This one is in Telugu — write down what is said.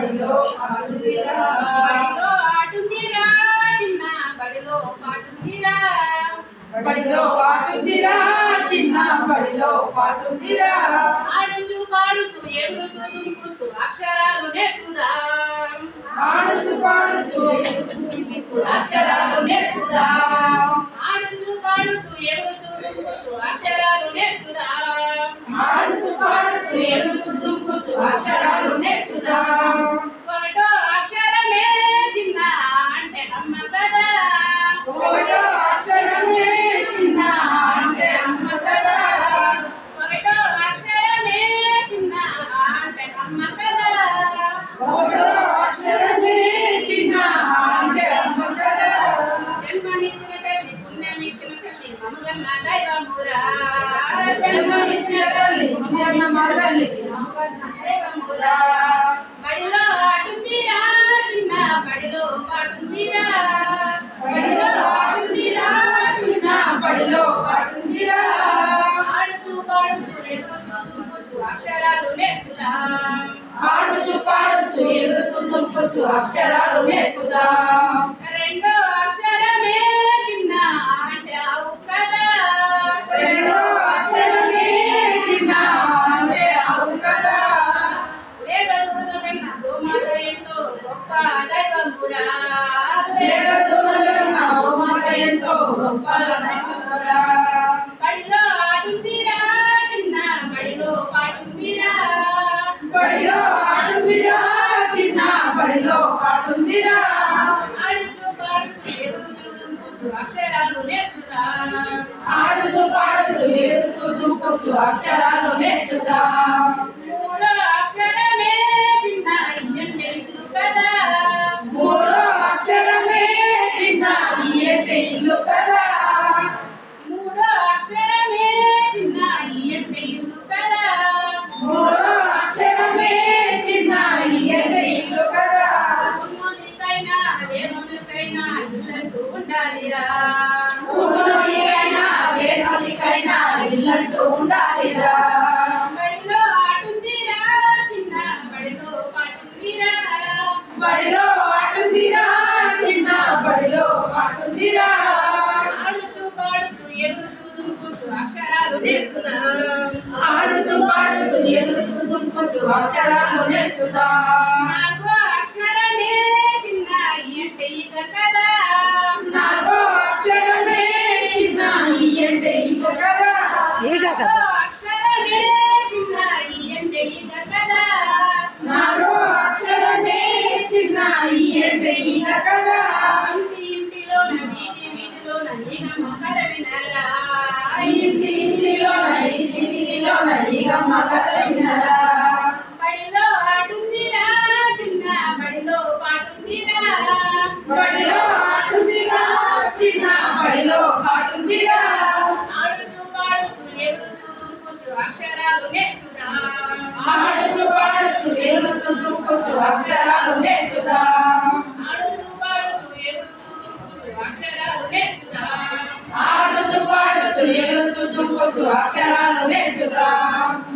బడిలో ఆడుందిరా బడిలో ఆడుందిరా చిన్న బడిలో పాటుందిరా బడిలో పాటుందిరా చిన్న బడిలో పాటుందిరా ఆడుచు పాడుచు ఎగురుచు దుంకుచు అక్షరాలు నేర్చుదాం ఆడుచు పాడుచు అక్షరాలు నేర్చుదాం ఆడుచు పాడుచు ఎగురుచు దుంకుచు అక్షరాలు నేర్చుదాం ఆడుచు పాడుచు ఎగురుచు దుంకుచు అక్షరాలు నేర్చుదాం ఒకటో అక్షరమే చిన్న అంటే అమ్మ కదా ఒకటో అక్షరమే చిన్న అంటే అమ్మ కదా ఒకటో అక్షరమే చిన్న అంటే అమ్మ కదా ఒకటో అక్షరమే చిన్న అంటే అమ్మ కదా జన్మనిచ్చిన తల్లి పుణ్యమిచ్చిన తల్లి మమగన్న దైవమురా జన్మనిచ్చిన తల్లి జన్మ తల్లి దైవమురా బడిలో ఆడుందిరా చిన్న బడిలో పాడుందిరా బడిలో ఆడుందిరా చిన్న బడిలో పాడుందిరా ఆడుచు పాడుచు ఎగురుచు దుంకుచు అక్షరాలు నేర్చుదాం ఆడుచు పాడుచు ఎగురుచు దుంకుచు అక్షరాలు నేర్చుదాం రెండో అక్షరమే చిన్న అంటే అవు కదా రెండో అక్షరమే చిన్న అంటే అవు కదా లేగదుడుగన్న గోమాత ఎంతో గొప్ప దైవమురా లేగదుడుగన్న గోమాత ఎంతో గొప్ప దైవమురా బడిలో ఆడుందిరా చిన్న బడిలో పాడుందిరా బడిలో ఆడుందిరా చిన్న బడిలో పాడుందిరా ఆడుచు పాడుచు ఎగురుచు దుంకుచు అక్షరాలు నేర్చుదాం ఆడుచు పాడుచు ఎగురుచు దుంకుచు అక్షరాలు నేర్చుదాం మూడో అక్షరమే చిన్న ఇయ్యంటే ఇల్లు కదా మూడో అక్షరమే చిన్న అంటే ఇల్లు కదా మూడో అక్షరమే చిన్న ఇయ్యంటే ఇల్లు కదా మూడో అక్షరమే చిన్న అంటే ఇల్లు కదా ఉన్నోనికైనా లేనోనికైనా ఇల్లంటూ ఉండాలిరా ఉన్నోనికైనా లేనోనికైనా ఇల్లంటూ ఉండాలిరా బడిలో ఆడుందిరా చిన్న బడిలో పాటుందిరా బడిలో ఆడుందిరా చిన్న బడిలో పాడుందిరా ఆడుచు పాడుచు ఎగురుచు దుంకుచు అక్షరాలు నేర్చుదాం ఆడుచు పాడుచు ఎగురుచు దుంకుచు అక్షరాలు నేర్చుదాం నాలుగో అక్షరమే చిన్న అంటే ఇక కదా నాలుగో అక్షరమే చిన్న అంటే ఇక కదా నాలుగో అక్షరమే చిన్న అంటే ఇక కదా నాలుగో అక్షరమే చిన్న అంటే ఇక కదా ఇంటి ఇంటిలోన వీధి వీధిలోన ఇక మొక్కల వినరా ఇంటి ఇంటిలోన ఇంటిలోన ఈగమ్మ కథ వినరా బడిలో ఆడుందిరా చిన్న బడిలో పాటుందిరా బడిలో ఆడుందిరా చిన్న బడిలో పాడుందిరా ఆడుచు పాడుచు ఎగురుచు దుంకుచు అక్షరాలు నేర్చుదాం ఆడుచు పాడుచు ఎగురుచు దుంకుచు అక్షరాలు నేర్చుదాం ఆడుచు పాడుచు ఎగురుచు దుంకుచు అక్షరాలు నేర్చుదాం ఆడుచు పాడుచు ఎగురుచు దుంకుచు అక్షరాలు నేర్చుదాం